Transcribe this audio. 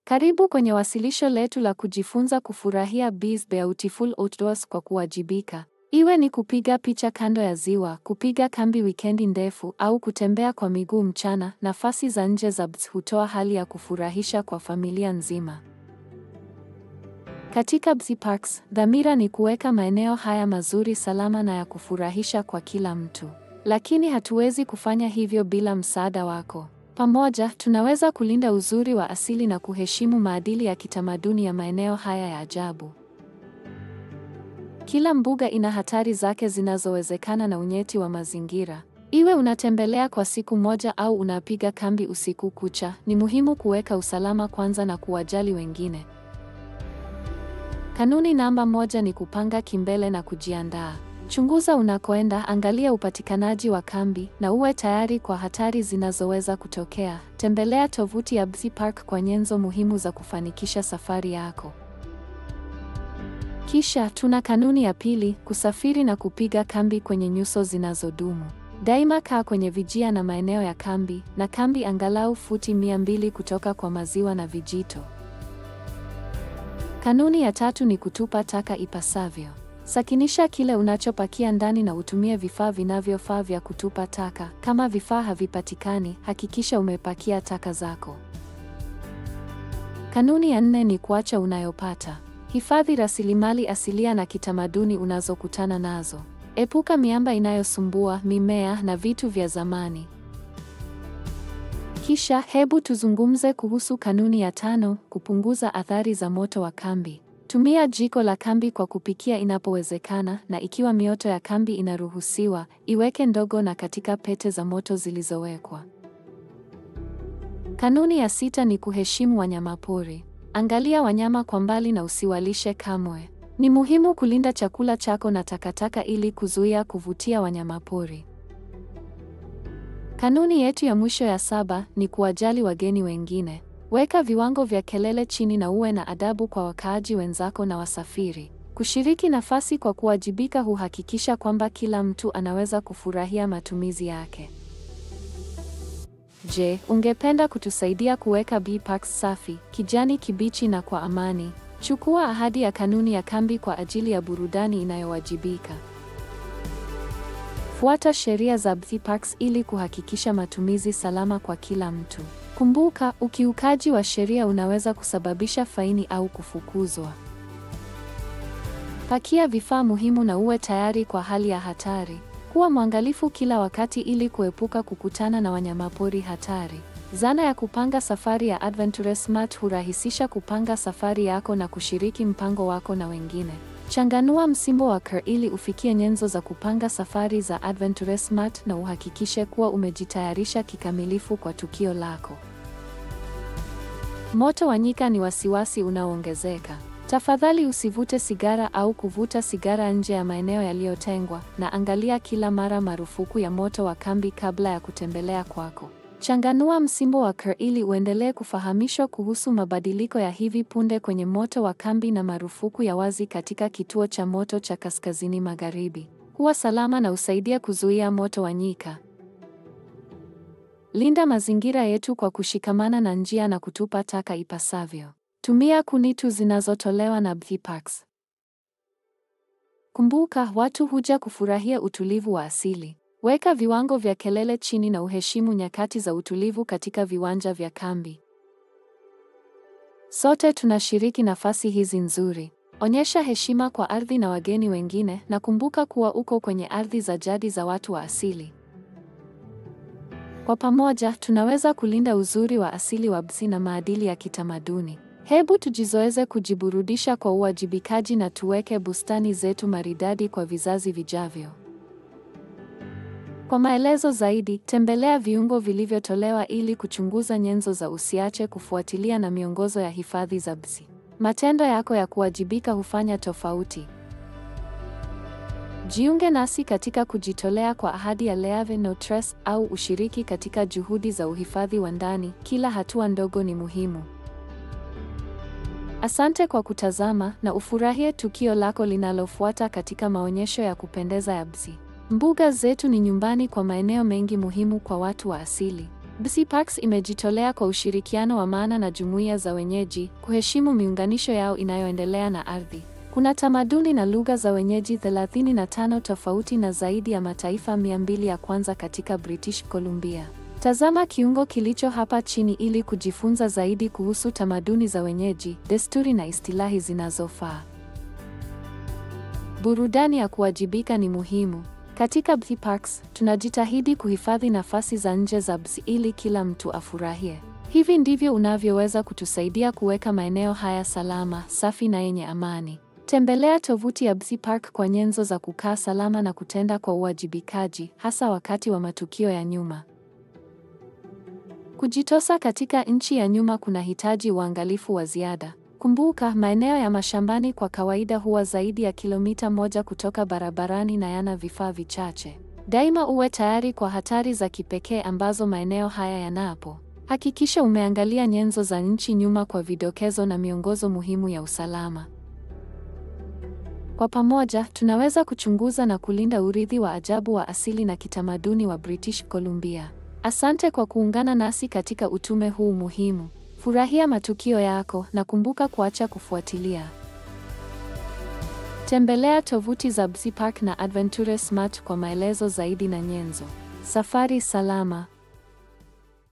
Karibu kwenye wasilisho letu la kujifunza kufurahia Bees Beautiful Outdoors kwa kuwajibika. Iwe ni kupiga picha kando ya ziwa, kupiga kambi wikendi ndefu au kutembea kwa miguu mchana, nafasi za nje za Bees hutoa hali ya kufurahisha kwa familia nzima. Katika Bees Parks, dhamira ni kuweka maeneo haya mazuri salama na ya kufurahisha kwa kila mtu. Lakini hatuwezi kufanya hivyo bila msaada wako. Pamoja, tunaweza kulinda uzuri wa asili na kuheshimu maadili ya kitamaduni ya maeneo haya ya ajabu. Kila mbuga ina hatari zake zinazowezekana na unyeti wa mazingira. Iwe unatembelea kwa siku moja au unapiga kambi usiku kucha, ni muhimu kuweka usalama kwanza na kuwajali wengine. Kanuni namba 1 ni kupanga kimbele na kujiandaa. Chunguza unakoenda, angalia upatikanaji wa kambi, na uwe tayari kwa hatari zinazoweza kutokea. Tembelea tovuti ya Bees Park kwa nyenzo muhimu za kufanikisha safari yako. Kisha, tuna kanuni ya pili, kusafiri na kupiga kambi kwenye nyuso zinazodumu. Daima kaa kwenye vijia na maeneo ya kambi, na kambi angalau futi 200 kutoka kwa maziwa na vijito. Kanuni ya tatu ni kutupa taka ipasavyo. Sakinisha kile unachopakia ndani na utumie vifaa vinavyofaa vya kutupa taka. Kama vifaa havipatikani, hakikisha umepakia taka zako. Kanuni ya 4 ni kuacha unayopata. Hifadhi rasilimali asilia na kitamaduni unazokutana nazo. Epuka miamba inayosumbua, mimea na vitu vya zamani. Kisha, hebu tuzungumze kuhusu kanuni ya 5, kupunguza athari za moto wa kambi. Tumia jiko la kambi kwa kupikia inapowezekana, na ikiwa mioto ya kambi inaruhusiwa, iweke ndogo na katika pete za moto zilizowekwa. Kanuni ya 6 ni kuheshimu wanyamapori. Angalia wanyama kwa mbali na usiwalishe kamwe. Ni muhimu kulinda chakula chako na takataka ili kuzuia kuvutia wanyamapori. Kanuni yetu ya mwisho ya 7 ni kuwajali wageni wengine. Weka viwango vya kelele chini na uwe na adabu kwa wakaaji wenzako na wasafiri. Kushiriki nafasi kwa kuwajibika huhakikisha kwamba kila mtu anaweza kufurahia matumizi yake. Je, ungependa kutusaidia kuweka Bees Parks safi, kijani kibichi na kwa amani? Chukua ahadi ya kanuni ya kambi kwa ajili ya burudani inayowajibika. Fuata sheria za Bees Parks ili kuhakikisha matumizi salama kwa kila mtu. Kumbuka, ukiukaji wa sheria unaweza kusababisha faini au kufukuzwa. Pakia vifaa muhimu na uwe tayari kwa hali ya hatari. Kuwa mwangalifu kila wakati ili kuepuka kukutana na wanyamapori hatari. Zana ya kupanga safari ya Adventure Smart hurahisisha kupanga safari yako na kushiriki mpango wako na wengine. Changanua msimbo wa CAR ili ufikie nyenzo za kupanga safari za Adventure Smart na uhakikishe kuwa umejitayarisha kikamilifu kwa tukio lako. Moto wa nyika ni wasiwasi unaoongezeka. Tafadhali usivute sigara au kuvuta sigara nje ya maeneo yaliyotengwa, na angalia kila mara marufuku ya moto wa kambi kabla ya kutembelea kwako. Changanua msimbo wa CAR ili uendelee kufahamishwa kuhusu mabadiliko ya hivi punde kwenye moto wa kambi na marufuku ya wazi katika kituo cha moto cha kaskazini magharibi. Kuwa salama na usaidia kuzuia moto wa nyika. Linda mazingira yetu kwa kushikamana na njia na kutupa taka ipasavyo. Tumia kuni tu zinazotolewa na Bees Parks. Kumbuka, watu huja kufurahia utulivu wa asili. Weka viwango vya kelele chini na uheshimu nyakati za utulivu katika viwanja vya kambi. Sote tunashiriki nafasi hizi nzuri. Onyesha heshima kwa ardhi na wageni wengine, na kumbuka kuwa uko kwenye ardhi za jadi za watu wa asili. Kwa pamoja, tunaweza kulinda uzuri wa asili wa Bees na maadili ya kitamaduni. Hebu tujizoeze kujiburudisha kwa uwajibikaji na tuweke bustani zetu maridadi kwa vizazi vijavyo. Kwa maelezo zaidi, tembelea viungo vilivyotolewa ili kuchunguza nyenzo za usiache kufuatilia na miongozo ya hifadhi za Bees. Matendo yako ya kuwajibika hufanya tofauti. Jiunge nasi katika kujitolea kwa ahadi ya Leave No Trace au ushiriki katika juhudi za uhifadhi wa ndani. Kila hatua ndogo ni muhimu. Asante kwa kutazama na ufurahie tukio lako linalofuata katika maonyesho ya kupendeza ya Bees. Mbuga zetu ni nyumbani kwa maeneo mengi muhimu kwa watu wa asili. BC Parks imejitolea kwa ushirikiano wa maana na jumuiya za wenyeji, kuheshimu miunganisho yao inayoendelea na ardhi. Kuna tamaduni na lugha za wenyeji 35 tofauti na zaidi ya mataifa 200 ya kwanza katika British Columbia. Tazama kiungo kilicho hapa chini ili kujifunza zaidi kuhusu tamaduni za wenyeji, desturi na istilahi zinazofaa. Burudani ya kuwajibika ni muhimu. Katika BC Parks, tunajitahidi kuhifadhi nafasi za nje za BC ili kila mtu afurahie. Hivi ndivyo unavyoweza kutusaidia kuweka maeneo haya salama, safi na yenye amani. Tembelea tovuti ya BC Park kwa nyenzo za kukaa salama na kutenda kwa uwajibikaji, hasa wakati wa matukio ya nyuma. Kujitosa katika nchi ya nyuma kunahitaji uangalifu wa ziada. Kumbuka, maeneo ya mashambani kwa kawaida huwa zaidi ya kilomita 1 kutoka barabarani na yana vifaa vichache. Daima uwe tayari kwa hatari za kipekee ambazo maeneo haya yanapo. Hakikisha umeangalia nyenzo za nchi nyuma kwa vidokezo na miongozo muhimu ya usalama. Kwa pamoja, tunaweza kuchunguza na kulinda urithi wa ajabu wa asili na kitamaduni wa British Columbia. Asante kwa kuungana nasi katika utume huu muhimu. Furahia matukio yako na kumbuka kuacha kufuatilia. Tembelea tovuti za BC Park na Adventure Smart kwa maelezo zaidi na nyenzo. Safari salama.